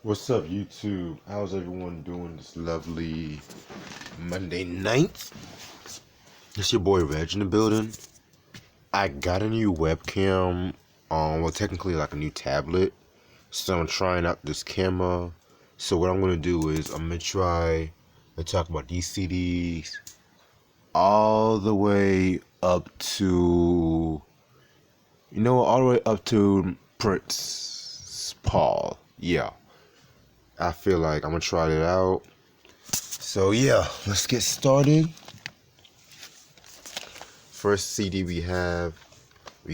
What's up, YouTube? How's everyone doing this lovely Monday night? It's your boy Reg in the building. I got a new webcam, well, technically like a new tablet. So I'm trying out this camera. So what I'm gonna do is I'm gonna try to talk about these CDs all the way up to, all the way up to Prince Paul. Yeah, I feel like I'm gonna try it out. So yeah, let's get started. First CD we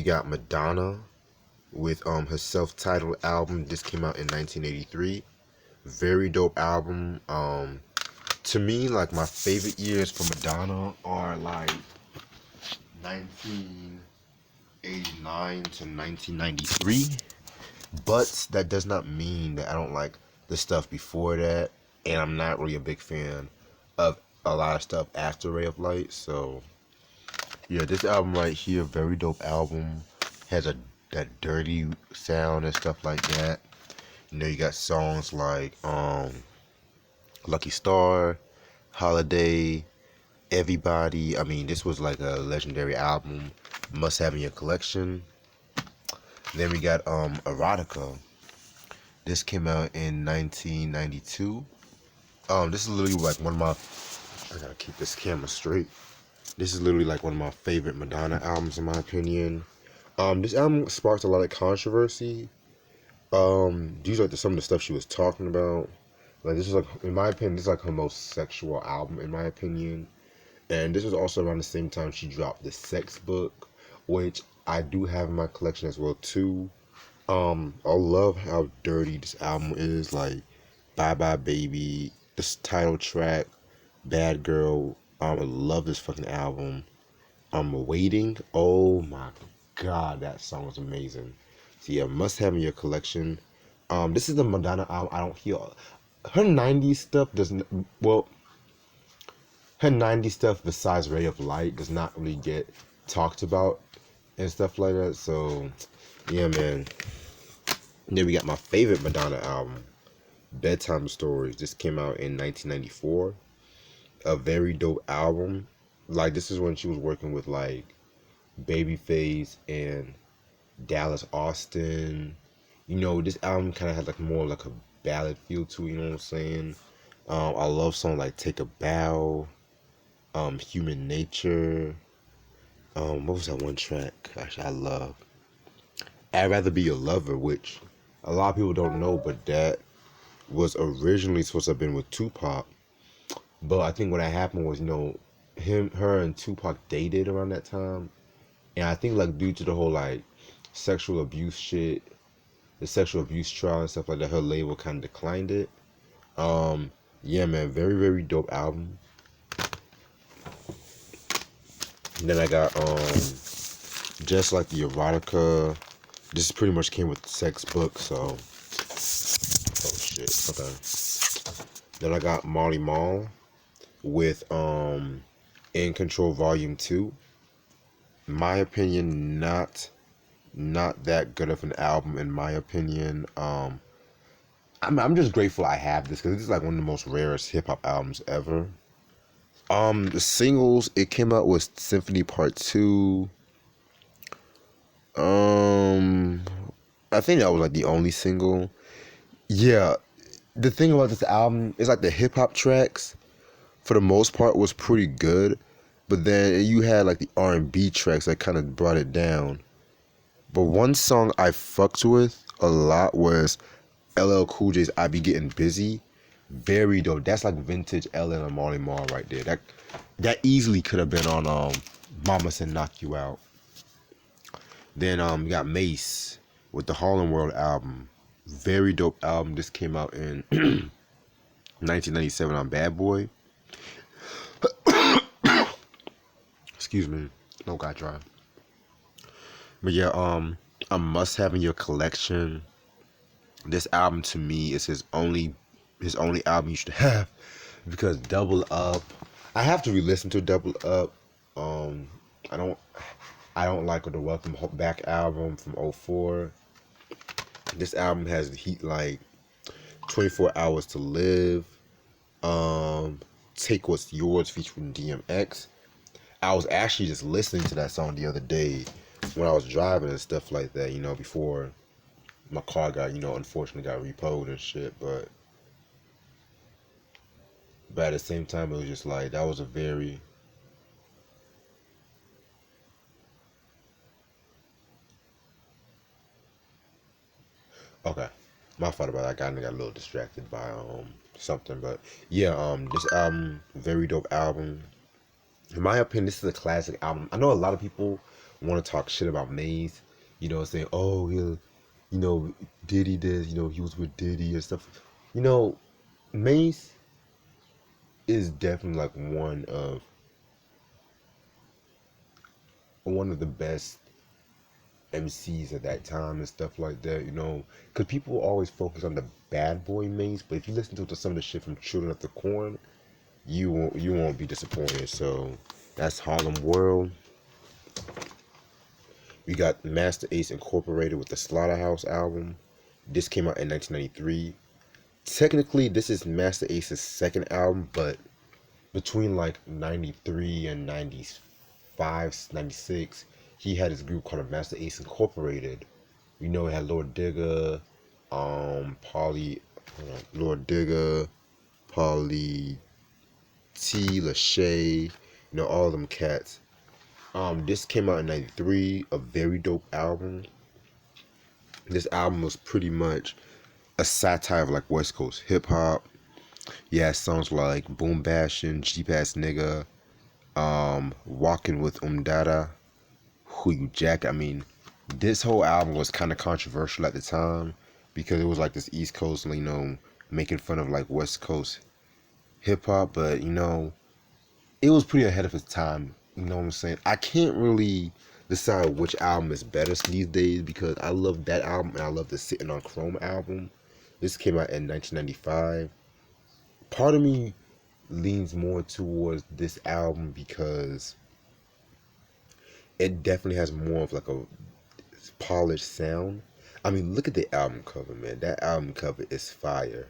got Madonna with her self-titled album. This came out in 1983. Very dope album. To me, like my favorite years for Madonna are like 1989 to 1993. But that does not mean that I don't like the stuff before that, and I'm not really a big fan of a lot of stuff after Ray of Light. So yeah, this album right here, very dope album. Has that dirty sound and stuff like that. You got songs like Lucky Star, Holiday, Everybody. I mean, this was like a legendary album. Must have in your collection. Then we got Erotica. This came out in 1992. This is literally like one of my, I gotta keep this camera straight. This is literally like one of my favorite Madonna albums in my opinion. This album sparked a lot of controversy. Due to like some of the stuff she was talking about. Like this is like, in my opinion, this is like her most sexual album in my opinion. And this was also around the same time she dropped the Sex Book, which I do have in my collection as well too. I love how dirty this album is. Like Bye Bye Baby, this title track, Bad Girl. I love this fucking album. I'm Waiting. Oh my god, that song was amazing. So yeah, must have in your collection. This is the Madonna album. I don't hear her '90s stuff. Doesn't well, her '90s stuff besides Ray of Light does not really get talked about and stuff like that. So yeah, man. Then we got my favorite Madonna album, Bedtime Stories. This came out in 1994. A very dope album. Like this is when she was working with like Babyface and Dallas Austin. This album kind of had like more like a ballad feel to it, you know what I'm saying? I love songs like Take a Bow, Human Nature. What was that one track? Actually, I love. I'd Rather Be Your Lover, which a lot of people don't know, but that was originally supposed to have been with Tupac. But I think what had happened was, her and Tupac dated around that time. And I think like due to the whole like sexual abuse shit, the sexual abuse trial and stuff like that, her label kind of declined it. Yeah, man, very very dope album. And then I got Just Like the Erotica. This pretty much came with the Sex Book, so oh shit. Okay. Then I got Marley Marl with In Control Volume 2. My opinion, not that good of an album in my opinion. I'm just grateful I have this because this is like one of the most rarest hip hop albums ever. The singles it came out with Symphony Part 2. I think that was like the only single. Yeah, the thing about this album is like the hip hop tracks for the most part was pretty good, but then you had like the R&B tracks that kind of brought it down. But one song I fucked with a lot was LL Cool J's "I Be Getting Busy." Very dope. That's like vintage LL and Marley Marl right there. That easily could have been on Mama Said Knock You Out. Then you got Mace with the Harlem World album. Very dope album. This came out in 1997 on Bad Boy. Excuse me. No, got dry. But yeah, a must have in your collection. This album to me is his only album you should have because Double Up. I have to re-listen to Double Up. Um, I don't like the Welcome Back album from '04. This album has heat like 24 Hours to Live, um, Take What's Yours featuring DMX. I was actually just listening to that song the other day when I was driving and stuff like that, before my car got, unfortunately got repoed and shit. But at the same time, it was just like, that was a very, okay. My fault about that. I got a little distracted by something, but yeah, this album, very dope album. In my opinion, this is a classic album. I know a lot of people want to talk shit about Maze, saying, oh, yeah, Diddy did, he was with Diddy and stuff. Maze is definitely like one of the best MCs at that time and stuff like that, because people always focus on the bad boy Maze, but if you listen to some of the shit from Children of the Corn, you won't be disappointed. So that's Harlem World. We got Master Ace Incorporated with the Slaughterhouse album. This came out in 1993. Technically, this is Master Ace's second album, but between like 93 and 95, 96, he had his group called Master Ace Incorporated. He had Lord Digger, Lord Digger, Pauly T, Lachey, all of them cats. This came out in 93, a very dope album. This album was pretty much a satire of like West Coast hip hop. Yeah, songs like Boom Bashin', Cheap Ass Nigga, Walking with Umdada, Who You Jack. I mean, this whole album was kind of controversial at the time because it was like this East Coast, making fun of like West Coast hip hop, but it was pretty ahead of its time. You know what I'm saying? I can't really decide which album is better these days because I love that album and I love the Sitting on Chrome album. This came out in 1995. Part of me leans more towards this album because it definitely has more of like a polished sound. I mean, look at the album cover, man. That album cover is fire.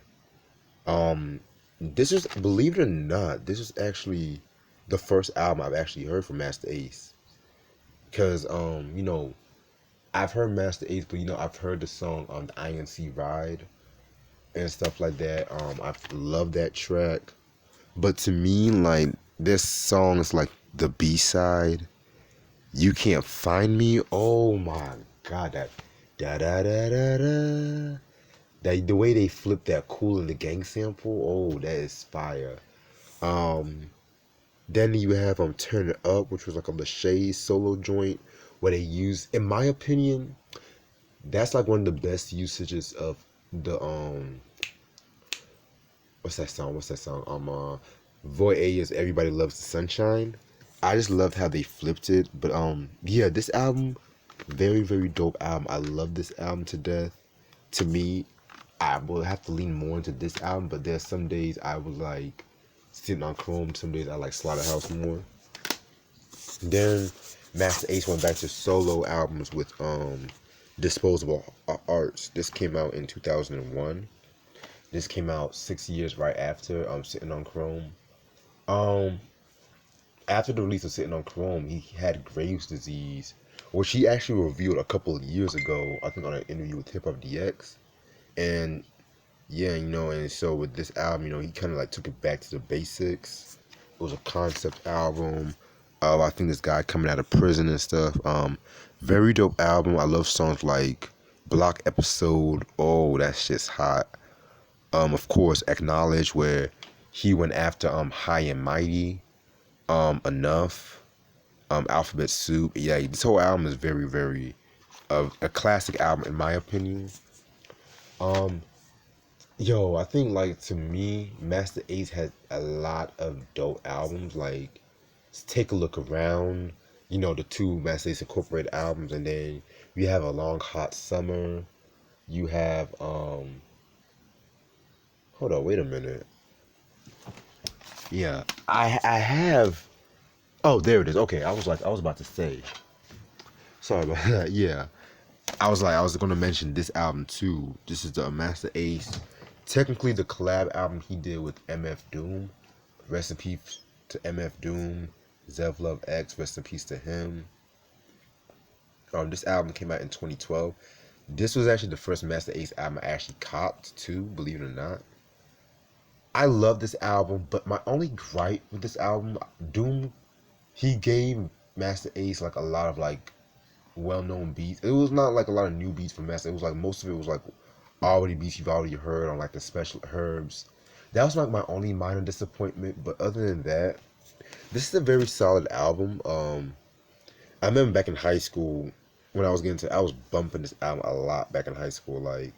This is, believe it or not, this is actually the first album I've actually heard from Master Ace. Cause I've heard Master Ace, but I've heard the song on the INC Ride and stuff like that. I've loved that track. But to me, like, this song is like the B-side. You Can't Find Me. Oh my god, that da da da da da. That the way they flip that Cool in the Gang sample, oh, that is fire. Then you have Turn It Up, which was like a Lachey solo joint where they use, in my opinion, that's like one of the best usages of the what's that song? Void A's Everybody Loves the Sunshine. I just loved how they flipped it. But yeah, this album, very, very dope album. I love this album to death. To me, I will have to lean more into this album, but there's some days I was like Sitting on Chrome, some days I like Slaughterhouse more. Then Master Ace went back to solo albums with Disposable Arts. This came out in 2001. This came out 6 years right after Sitting on Chrome. After the release of Sitting on Chrome, he had Graves' disease, which he actually revealed a couple of years ago, I think on an interview with Hip Hop DX. And yeah, and so with this album, he kind of like took it back to the basics. It was a concept album. I think this guy coming out of prison and stuff. Very dope album. I love songs like Block Episode. Oh, that shit's hot. Of course, Acknowledge, where he went after High and Mighty. Enough. Alphabet Soup. Yeah, this whole album is very, very a classic album in my opinion. Yo, I think like to me, Master Ace has a lot of dope albums. Like, Take a Look Around, the two Master Ace Incorporated albums, and then you have A Long Hot Summer. You have hold on, wait a minute. Yeah, I have. Oh, there it is. Okay, I was about to say. Sorry about that. Yeah, I was going to mention this album too. This is the Master Ace technically the collab album he did with MF Doom. Rest in peace to MF Doom. Zev Love X, rest in peace to him. This album came out in 2012. This was actually the first Masta Ace album I actually copped too, believe it or not. I love this album, but my only gripe with this album, Doom, he gave Masta Ace like a lot of like well-known beats. It was not like a lot of new beats from Masta. It was like most of it was like already beats you've already heard on like the Special Herbs. That was like my only minor disappointment, but other than that, this is a very solid album. I remember back in high school when I was bumping this album a lot back in high school. Like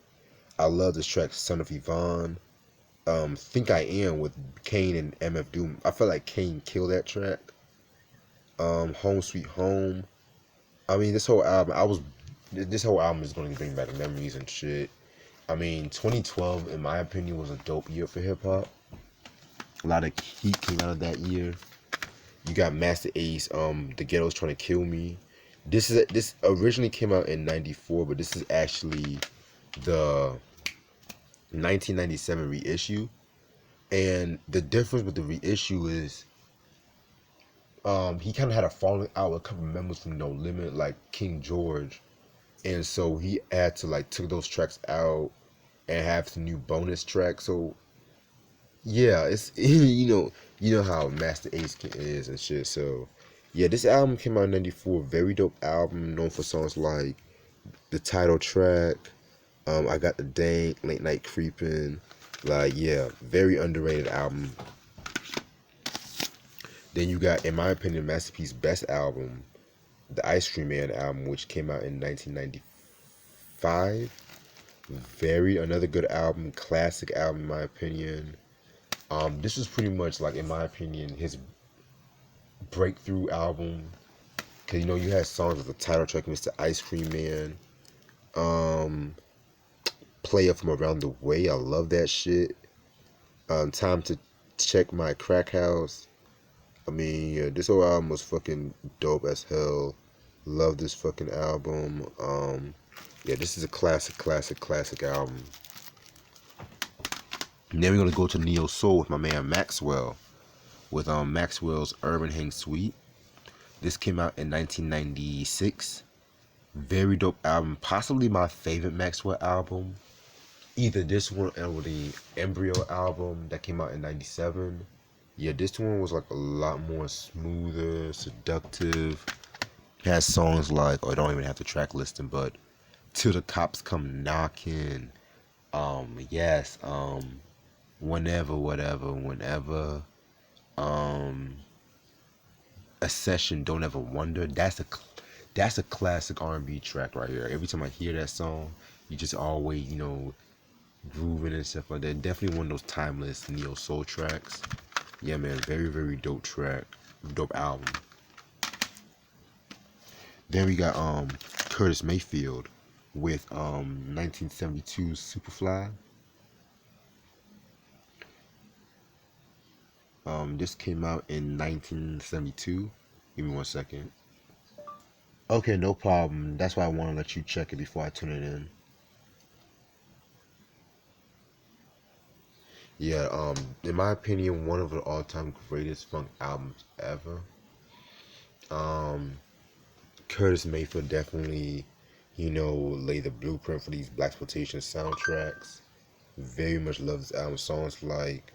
I love this track, Son of Yvonne. Think I Am with Kane and MF Doom. I felt like Kane killed that track. Home Sweet Home. I mean, this whole album is going to bring back memories and shit. I mean, 2012, in my opinion, was a dope year for hip hop. A lot of heat came out of that year. You got Masta Ace, The Ghetto's Trying to Kill Me. This originally came out in '94, but this is actually the 1997 reissue. And the difference with the reissue is he kind of had a falling out with a couple members from No Limit, like King George, and so he had to like took those tracks out and have some new bonus tracks. So yeah, it's you know how Masta Ace is and shit. So yeah, this album came out in '94. Very dope album, known for songs like the title track, I Got the Dank, Late Night Creepin'. Like yeah, very underrated album. Then you got, in my opinion, Masterpiece's best album, the Ice Cream Man album, which came out in 1995. Very another good album, classic album in my opinion. This was pretty much like, in my opinion, his breakthrough album. Cause you had songs with the title track, Mr. Ice Cream Man, Player from Around the Way. I love that shit. Time to Check My Crack House. I mean, yeah, this whole album was fucking dope as hell. Love this fucking album. Yeah, this is a classic album. And then we're gonna go to Neo Soul with my man Maxwell, with Maxwell's Urban Hang Suite. This came out in 1996. Very dope album. Possibly my favorite Maxwell album. Either this one or the Embryo album that came out in '97. Yeah, this one was like a lot more smoother, seductive. It has songs like, oh, I don't even have the track listing, but Till the Cops Come Knocking. Yes, Whenever, Whatever, Whenever. A Session, Don't Ever Wonder. That's a classic R&B track right here. Every time I hear that song, you just always, grooving and stuff like that. Definitely one of those timeless neo soul tracks. Yeah, man, very dope track, dope album. Then we got Curtis Mayfield with 1972 Superfly. This came out in 1972. Give me 1 second. Okay, no problem. That's why I want to let you check it before I tune it in. Yeah, in my opinion, one of the all-time greatest funk albums ever. Curtis Mayfield definitely, laid the blueprint for these blaxploitation soundtracks. Very much love this album. Songs like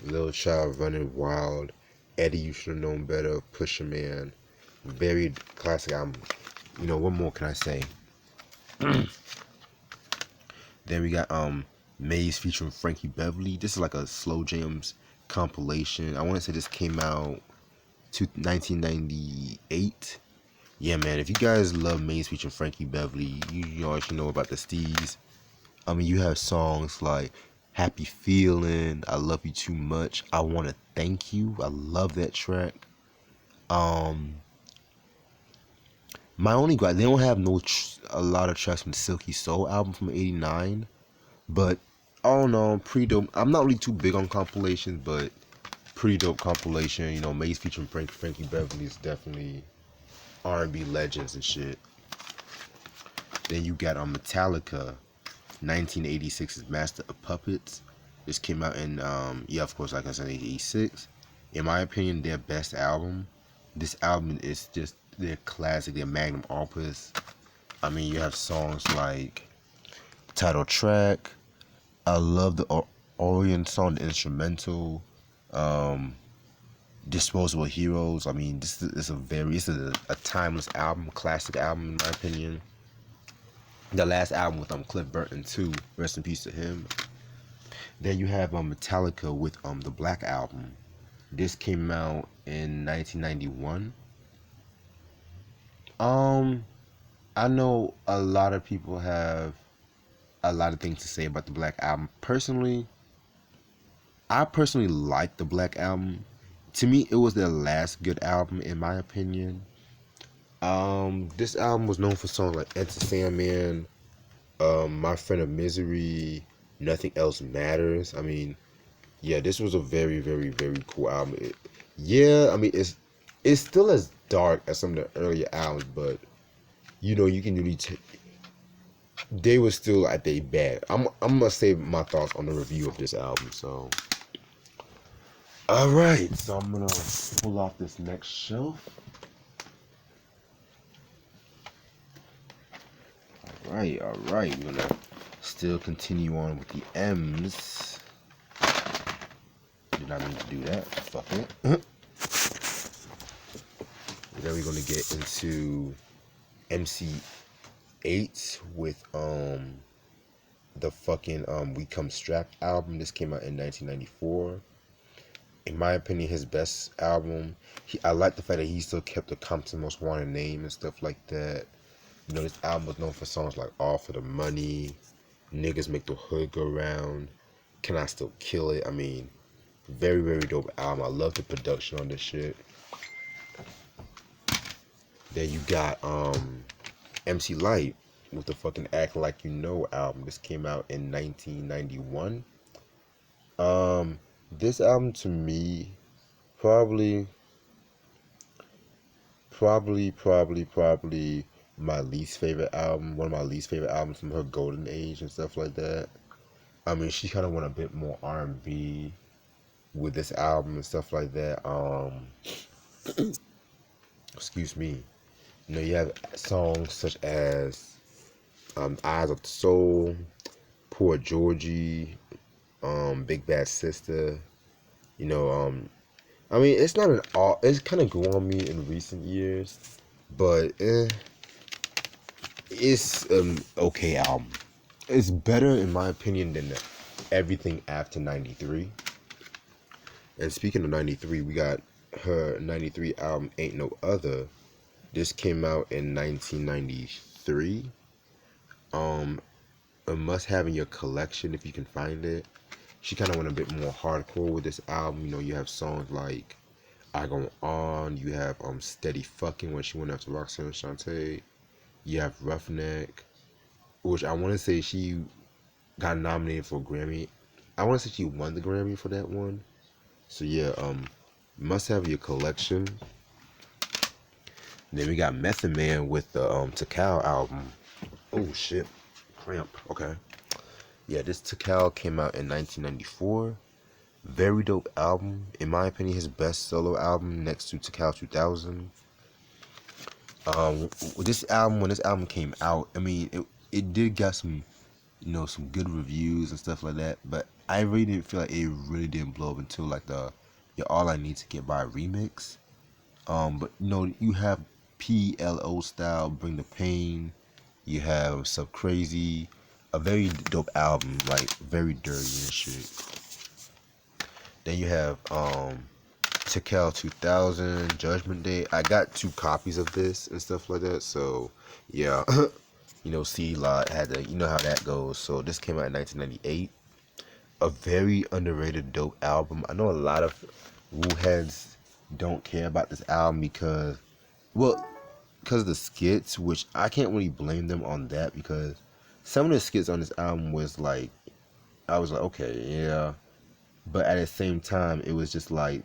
Lil Child, Running Wild, Eddie, You Should Have Known Better, Pusher Man. Very classic album. What more can I say? Then we got Maze featuring Frankie Beverly. This is like a slow jams compilation. I want to say this came out to 1998. Yeah, man. If you guys love Maze featuring Frankie Beverly, you already know about the Steez. I mean, you have songs like Happy Feeling, I Love You Too Much, I Want to Thank You. I love that track. My only gripe, they don't have a lot of tracks from the Silky Soul album from '89, but I don't know, pretty dope. I'm not really too big on compilations, but pretty dope compilation. Maze featuring Frankie Beverly is definitely R&B legends and shit. Then you got Metallica 1986 is Master of Puppets. This came out in yeah, of course, like I said, 1986. In my opinion, their best album. This album is just their classic, their magnum opus. I mean, you have songs like Title Track. I love the Orient song, the instrumental. Um, Disposable Heroes. I mean, this is a timeless album, classic album in my opinion. The last album with Cliff Burton too. Rest in peace to him. Then you have Metallica with the Black Album. This came out in 1991. I know a lot of people have a lot of things to say about the Black Album. I personally like the Black Album. To me, it was their last good album in my opinion. This album was known for songs like Enter Sandman, My Friend of Misery, Nothing Else Matters. I mean, yeah, this was a very, very, very cool album. Yeah, I mean, it's still as dark as some of the earlier albums, but you know, you can really they were still at their bad. I'm gonna save my thoughts on the review of this album. So, all right, so I'm gonna pull off this next shelf. All right, we're gonna still continue on with the M's. Did not mean to do that. Fuck it. Then we're gonna get into MC8 with the fucking We Come Strapped album. This came out in 1994. In my opinion, his best album. I like the fact that he still kept the Compton Most Wanted name and stuff like that. You know, this album was known for songs like All for the Money, Niggas Make the Hood Go Round, Can I Still Kill It? I mean, very, very dope album. I love the production on this shit. Then you got MC Lyte with the fucking Act Like You Know album. This came out in 1991. This album to me probably my least favorite album. One of my least favorite albums from her golden age and stuff like that. I mean, she kind of went a bit more R&B with this album and stuff like that. Excuse me. You know, you have songs such as Eyes of the Soul, Poor Georgie, Big Bad Sister. You know, I mean, it's not an all. It's kind of grew on me in recent years, but it's an okay album. It's better in my opinion than everything after '93. And speaking of '93, we got her '93 album Ain't No Other. This came out in 1993. A must have in your collection if you can find it. She kind of went a bit more hardcore with this album. You know, you have songs like I Go On. You have Steady Fucking when she went after Roxanne Shante. You have Roughneck, which I want to say she got nominated for a Grammy. I want to say she won the Grammy for that one. So yeah, must have your collection. Then we got Method Man with the Tikal album. Oh shit, cramp. Okay. Yeah, this Tikal came out in 1994. Very dope album. In my opinion, his best solo album next to Tikal 2000. When this album came out, I mean, it did get some, you know, some good reviews and stuff like that. But I really didn't feel like it really didn't blow up until like the All I Need to Get By remix. But you know, you have PLO style, Bring the Pain. You have Sub Crazy, a very dope album, like very dirty and shit. Then you have Tikal 2000, Judgment Day. I got 2 copies of this and stuff like that. So yeah, you know, C-Lot had to, you know how that goes. So this came out in 1998. A very underrated dope album. I know a lot of Wu heads don't care about this album because of the skits, which I can't really blame them on that because some of the skits on this album was like, I was like, okay, yeah. But at the same time, it was just like,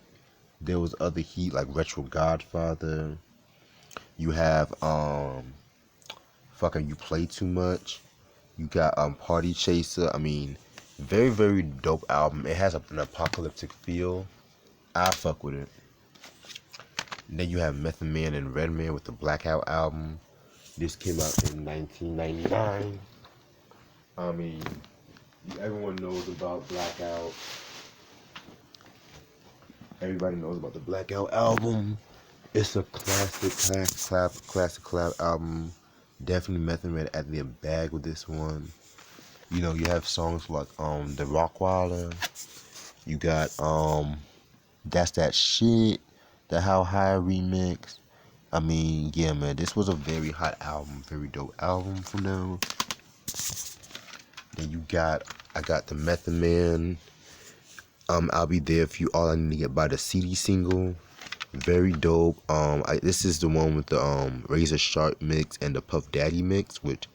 there was other heat like Retro Godfather. You have fucking You Play Too Much. You got Party Chaser. I mean, very very dope album. It has an apocalyptic feel. I fuck with it. And then you have Method Man and Redman with the Blackout album. This came out in 1999. I mean, everyone knows about Blackout. Everybody knows about the Blackout album. It's a classic collab album. Definitely Method Man at the bag with this one. You know, you have songs like The Rockwaller. You got That's That Shit, the How High remix. I mean, yeah, man, this was a very hot album, very dope album from them. Then I got the Method Man. I'll Be There For You. All I Need to Get by the CD single. Very dope. This is the one with the Razor Sharp mix and the Puff Daddy mix, which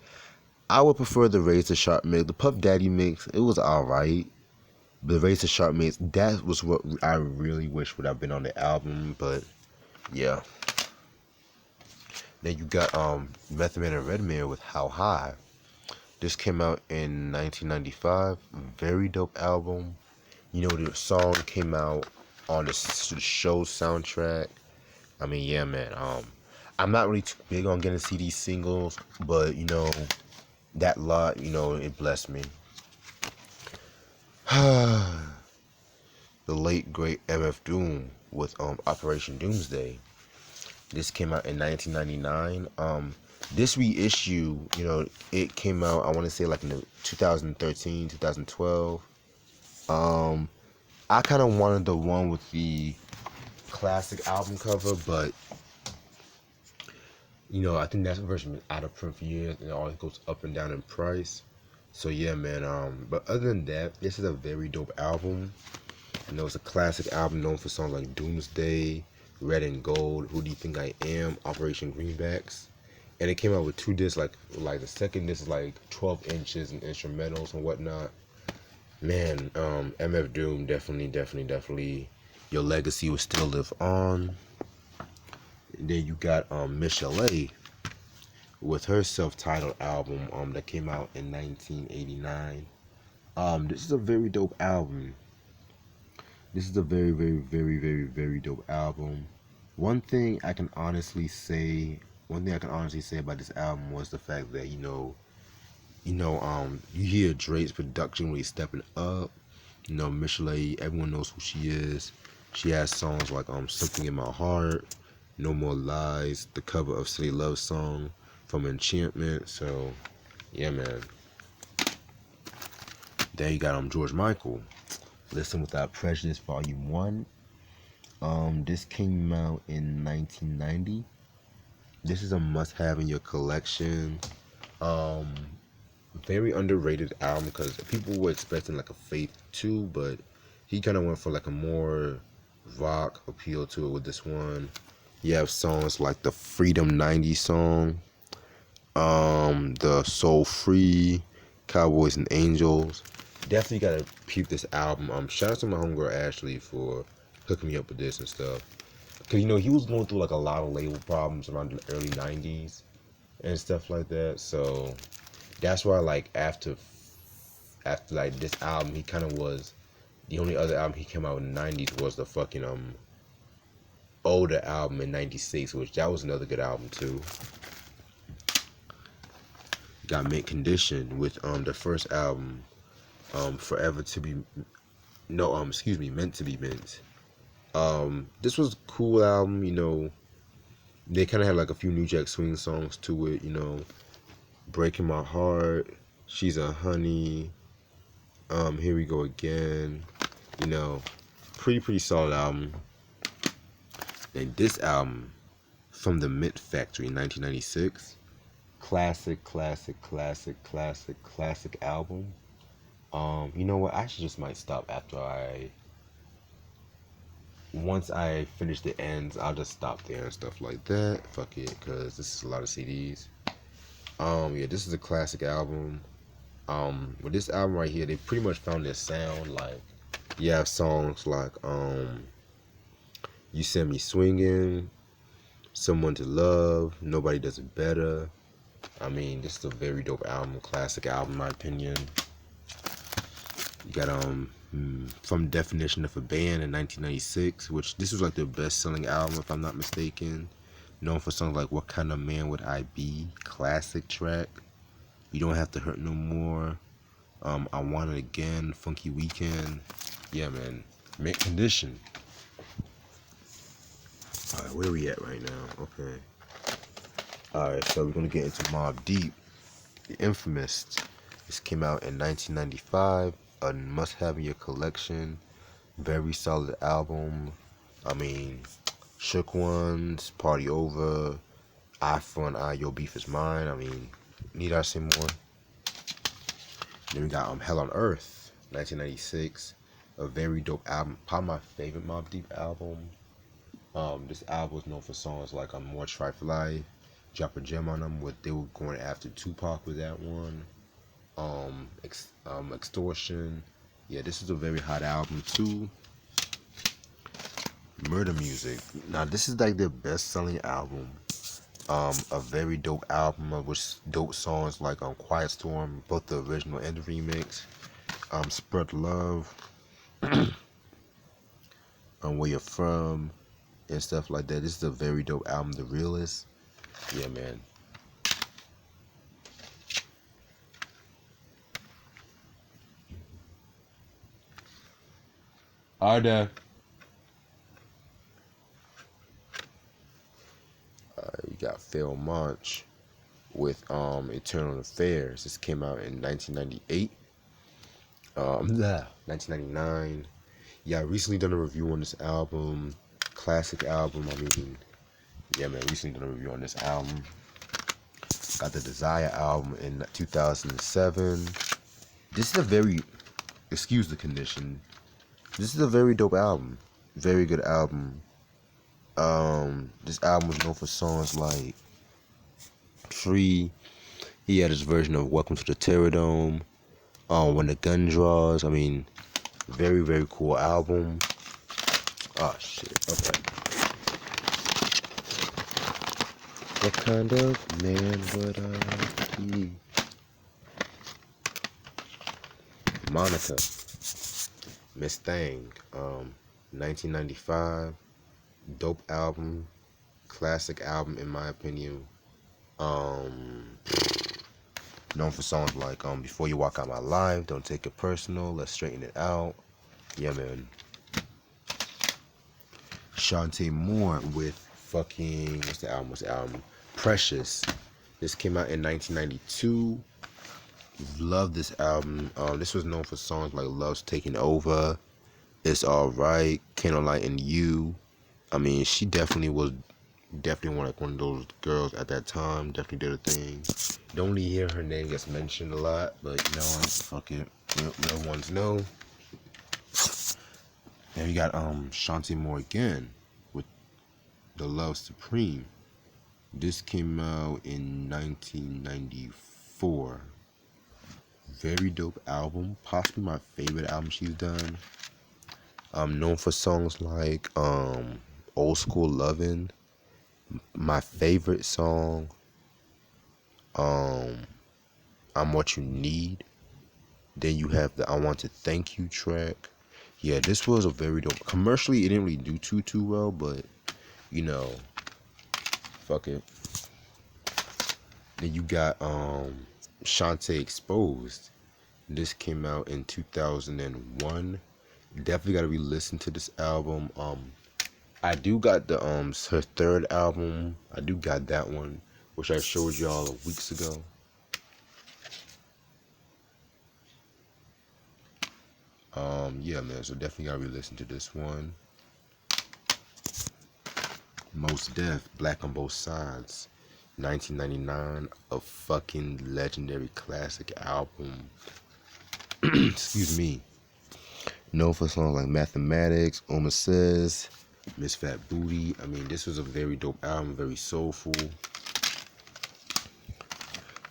I would prefer the Razor Sharp mix. The Puff Daddy mix, it was alright. The Razor Sharp mix, that was what I really wish would have been on the album, but yeah. Then you got Method Man and Redman with How High. This came out in 1995. Very dope album. You know, the song came out on the show soundtrack. I mean, yeah, man. I'm not really too big on getting CD singles, but you know, that lot, you know, it blessed me. The late great MF Doom with Operation Doomsday. This came out in 1999. This reissue, you know, it came out, I want to say like in the 2013, 2012. I kind of wanted the one with the classic album cover, but you know, I think that version been out of print for years and it always goes up and down in price. So yeah, man. But other than that, this is a very dope album. You know, it's a classic album known for songs like Doomsday, Red and Gold, Who Do You Think I Am, Operation Greenbacks. And it came out with 2 discs, like the second disc is like 12 inches and instrumentals and whatnot. Man, MF Doom definitely your legacy will still live on. And then you got Michelle A with her self-titled album that came out in 1989. This is a very dope album. This is a very dope album. One thing I can honestly say about this album was the fact that you hear Drake's production really stepping up. You know, Michelle A, everyone knows who she is. She has songs like Something in My Heart, No More Lies, the cover of City Love Song from Enchantment. So yeah, man. Then you got George Michael, Listen Without Prejudice Volume 1. This came out in 1990. This is a must-have in your collection. Very underrated album because people were expecting like a Faith 2, but he kind of went for like a more rock appeal to it with this one. You have songs like the Freedom 90 song, the Soul Free, Cowboys and Angels. Definitely gotta peep this album. Shout out to my homegirl Ashley for hooking me up with this and stuff. Cause you know he was going through like a lot of label problems around the early '90s and stuff like that. So that's why like after like this album, he kind of was the only other album he came out in the '90s was the fucking older album in '96, which that was another good album too. Got Mint Condition with the first album, Forever to Be Meant to Be Mint. This was a cool album, you know. They kind of had like a few New Jack Swing songs to it, you know. Breaking My Heart, She's a Honey, Here We Go Again, you know. Pretty solid album. And this album, From the Mint Factory in 1996, classic album. You know what? I actually just might stop after once I finish the ends, I'll just stop there and stuff like that. Fuck it, cause this is a lot of CDs. Yeah, this is a classic album. With this album right here, they pretty much found their sound. Like, you have songs like You Send Me Swinging, Someone to Love, Nobody Does It Better, I mean, this is a very dope album, classic album in my opinion. You got From Definition of a Band in 1996, which this was like their best-selling album if I'm not mistaken. Known for songs like What Kind of Man Would I Be, classic track. You Don't Have to Hurt No More. I Want It Again, Funky Weekend. Yeah, man. Mint Condition. Alright, where are we at right now? Okay. Alright, so we're gonna get into Mobb Deep, The Infamous. This came out in 1995. A must-have in your collection. Very solid album. I mean, Shook Ones, Party Over, Eye for an Eye, Your Beef Is Mine. I mean, need I say more? Then we got Hell on Earth, 1996. A very dope album. Probably my favorite Mobb Deep album. This album was known for songs like More Trife Life, Drop a Gem on them. What they were going after Tupac with that one. Extortion. Yeah, this is a very hot album too. Murder Music. Now this is like their best-selling album. A very dope album with dope songs like Quiet Storm, both the original and the remix. Spread Love, Where You're From, and stuff like that. This is a very dope album, The Realist. Yeah, man. Arda. You got Phil Monch with Eternal Affairs. This came out in 1998. 1999. Yeah, I recently done a review on this album. Classic album. I mean, yeah, man, recently done a review on this album. Got the Desire album in 2007. This is a very, excuse the condition. This is a very dope album. Very good album. This album was known for songs like Free. He had his version of Welcome to the Terror Dome. When the Gun Draws. I mean, very, very cool album. Oh, shit. Okay. What kind of man would I be? Monica. Miss Thang. 1995. Dope album. Classic album, in my opinion. Known for songs like Before You Walk Out My Life, Don't Take It Personal, Let's Straighten It Out. Yeah, man. Shantae Moore with fucking, what's the album? Precious. This came out in 1992. Love this album. This was known for songs like Love's Taking Over, It's Alright, Candlelight and You. I mean, she definitely was one of those girls at that time. Definitely did a thing. Don't really hear her name gets mentioned a lot, but you know what? Fuck it. Real ones know. Then we got Shantae Moore again with The Love Supreme. This came out in 1994. Very dope album. Possibly my favorite album she's done. Known for songs like Old School Lovin'. My favorite song, I'm What You Need. Then you have the I Want to Thank You track. Yeah, this was a very dope. Commercially, it didn't really do too well, but you know, fuck it. Then you got Shantae Exposed. This came out in 2001. Definitely gotta re-listen to this album. I do got the her third album. I do got that one, which I showed y'all weeks ago. Yeah, man. So definitely gotta re-listen to this one. Mos Def, Black on Both Sides, 1999, a fucking legendary classic album. Excuse me. Known for songs like Mathematics, Oma Says, Miss Fat Booty. I mean, this was a very dope album, very soulful.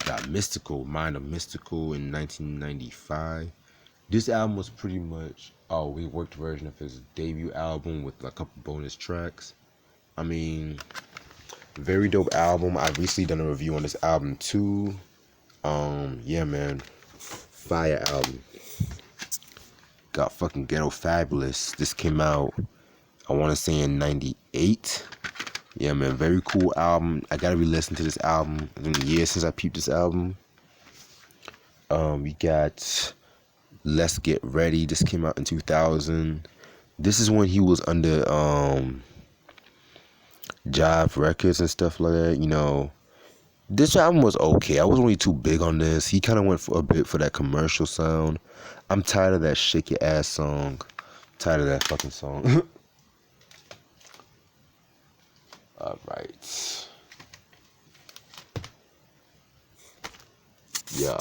Got Mystical, Mind of Mystical in 1995. This album was pretty much a reworked version of his debut album with a couple bonus tracks. I mean, Very dope album. I recently done a review on this album too. Yeah, man. Fire album. Got fucking Ghetto Fabulous. This came out, I want to say in 98. Yeah, man. Very cool album. I gotta re-listen to this album. It's been years since I peeped this album. We got Let's Get Ready. This came out in 2000. This is when he was under Jive Records and stuff like that. You know, this album was okay. I wasn't really too big on this. He kind of went for a bit for that commercial sound. I'm tired of that Shake Your Ass song. Tired of that fucking song. All right. Yeah,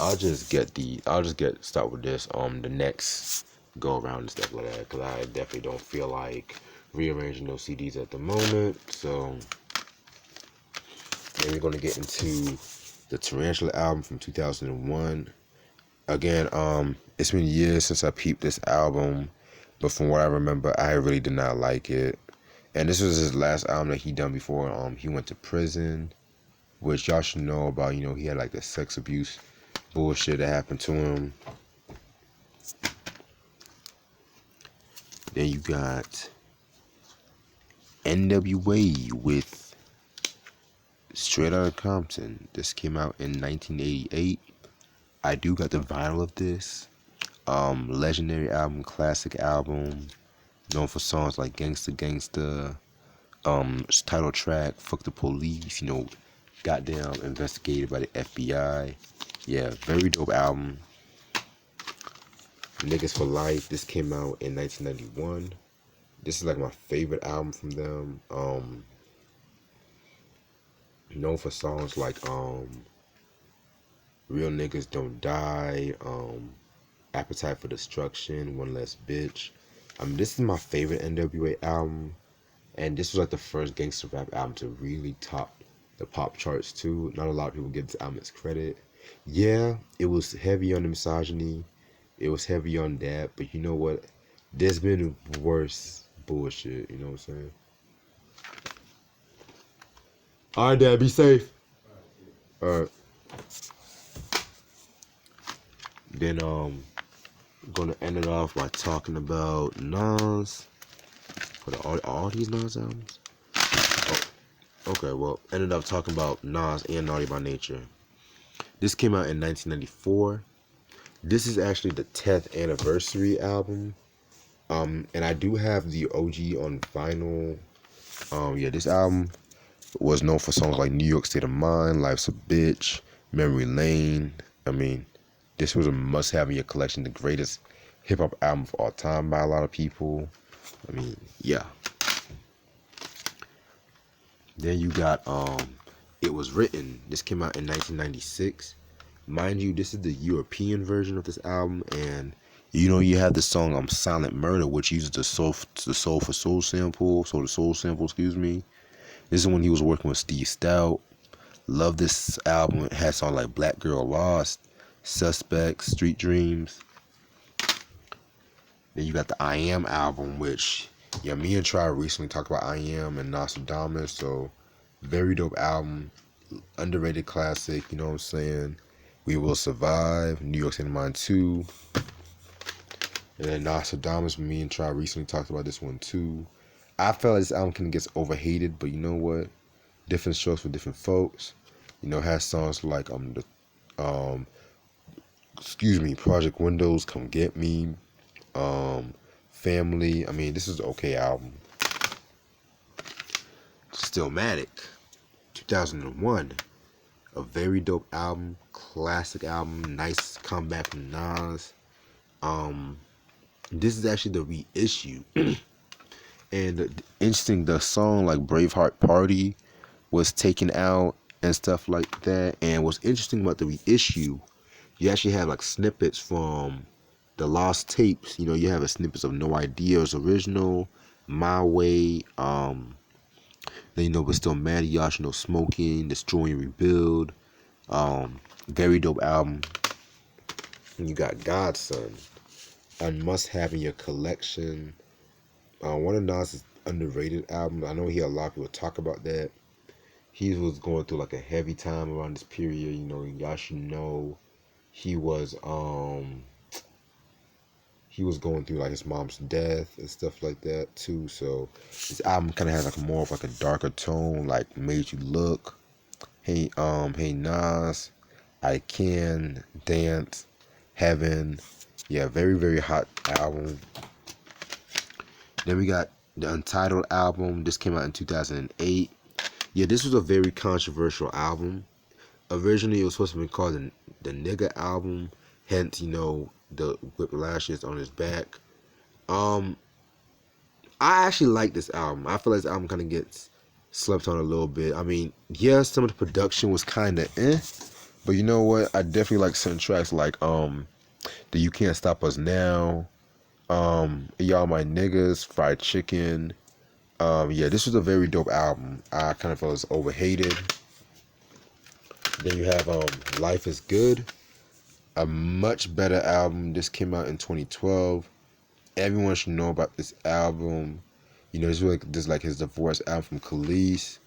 start with this the next go around and stuff like that, because I definitely don't feel like rearranging those CDs at the moment. So then we're gonna get into the Tarantula album from 2001. Again, it's been years since I peeped this album, but from what I remember, I really did not like it. And this was his last album that he done before he went to prison, which y'all should know about. You know, he had like the sex abuse bullshit that happened to him. Then you got NWA with Straight Outta Compton. This came out in 1988. I do got the vinyl of this. Legendary album, classic album, known for songs like Gangsta Gangsta, title track, Fuck the Police, you know, goddamn investigated by the FBI. Yeah, very dope album. Niggas for Life. This came out in 1991. This is like my favorite album from them. Known for songs like Real Niggas Don't Die, Appetite for Destruction, One Less Bitch. This is my favorite NWA album, and this was like the first gangster rap album to really top the pop charts too. Not a lot of people give this album its credit. Yeah, it was heavy on the misogyny. It was heavy on that, but you know what? There's been worse bullshit, you know what I'm saying? Alright, Dad, be safe. Alright. Then gonna end it off by talking about Nas. For all these Nas albums? Oh, okay, well, ended up talking about Nas and Naughty by Nature. This came out in 1994. This is actually the 10th anniversary album. And I do have the OG on vinyl. Yeah, this album was known for songs like New York State of Mind, Life's a Bitch, Memory Lane. This was a must-have in your collection. The greatest hip-hop album of all time by a lot of people. Yeah. Then you got It Was Written. This came out in 1996. Mind you, this is the European version of this album, and you know you have the song Silent Murder, which uses the Soul for Soul sample, excuse me. This is when he was working with Steve Stout. Love this album. It had songs like Black Girl Lost, Suspects, Street Dreams. Then you got the I Am album, which, yeah, me and Try recently talked about I Am and Nostradamus, so very dope album, underrated classic, you know what I'm saying? We Will Survive, New York State of Mind 2. And then Nostradamus, me and Try recently talked about this one too. I felt like this album kind of gets overhated, but you know what? Different strokes for different folks. You know, it has songs like Project Windows, Come Get Me, Family. This is an okay album. Stillmatic, 2001. A very dope album, classic album, nice comeback from Nas. This is actually the reissue. And interesting, the song like Braveheart Party was taken out and stuff like that. And what's interesting about the reissue, you actually have like snippets from the lost tapes. You know, you have a snippets of No Ideas original, My Way, then you know, but still Mad Yash, you know, Smoking, Destroy and Rebuild. Very dope album. And you got Godson, a must have in your collection. One of Nas' underrated albums. I know he had a lot of people talk about that. he was going through like a heavy time around this period. Y'all should know he was he was going through like his mom's death and stuff like that too. So this album kind of has like more of like a darker tone, like Made You Look, Hey Nas, I Can Dance, Heaven. Yeah, very very hot album. Then we got the Untitled album. This came out in 2008. Yeah, this was a very controversial album. Originally, it was supposed to be called the Nigga album. Hence, the whiplashes on his back. Um, I actually like this album. I feel like this album kind of gets slept on a little bit. I mean, yeah, some of the production was kind of but you know what? I definitely like certain tracks like the You Can't Stop Us Now, Y'all My Niggas, Fried Chicken. Yeah, this was a very dope album. I kind of felt it's overhated. Then you have Life Is Good, a much better album. This came out in 2012. Everyone should know about this album. This is like his divorce album from Khalees.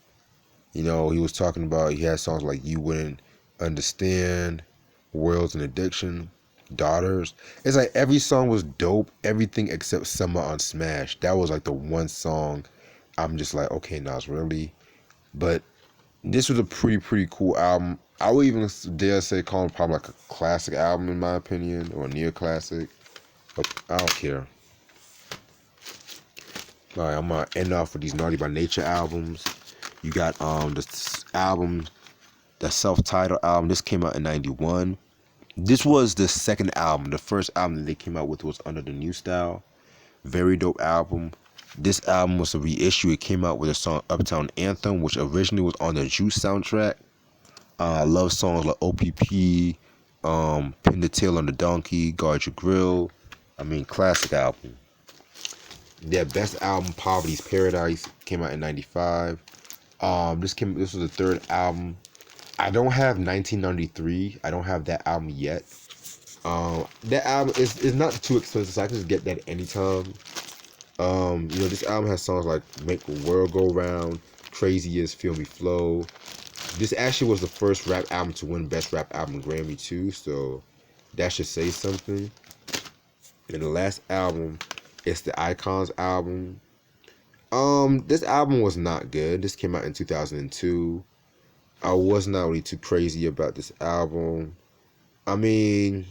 He was talking about, he had songs like You Wouldn't Understand, Worlds and Addiction, Daughters. It's like every song was dope, everything except Summer on Smash. That was like the one song I'm just like, okay, Nas, really? But this was a pretty cool album. I would even dare say call it probably like a classic album in my opinion, or a near classic. But I don't care. Alright, I'm gonna end off with these Naughty by Nature albums. You got this album, the self-titled album. This came out in '91. This was the second album. The first album that they came out with was Under the New Style. Very dope album. This album was a reissue. It came out with a song Uptown Anthem, which originally was on the Juice soundtrack. I love songs like OPP, Pin the Tail on the Donkey, Guard Your Grill. I mean, classic album. Their best album, Poverty's Paradise, came out in '95. This was the third album. I don't have 1993. I don't have that album yet. That album is not too expensive, so I can just get that anytime. This album has songs like Make the World Go Round, Crazy As Feel Me Flow. This actually was the first rap album to win Best Rap Album Grammy too, so that should say something. And the last album is the Icons album. This album was not good. This came out in 2002. I was not really too crazy about this album. I mean,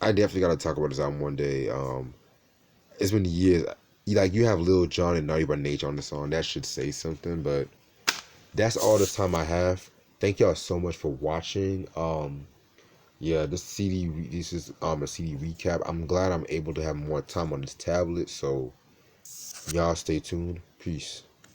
I definitely gotta talk about this album one day. It's been years. You have Lil Jon and Naughty by Nature on the song. That should say something, but that's all the time I have. Thank y'all so much for watching. Yeah, this is a CD recap. I'm glad I'm able to have more time on this tablet, so y'all stay tuned. Peace.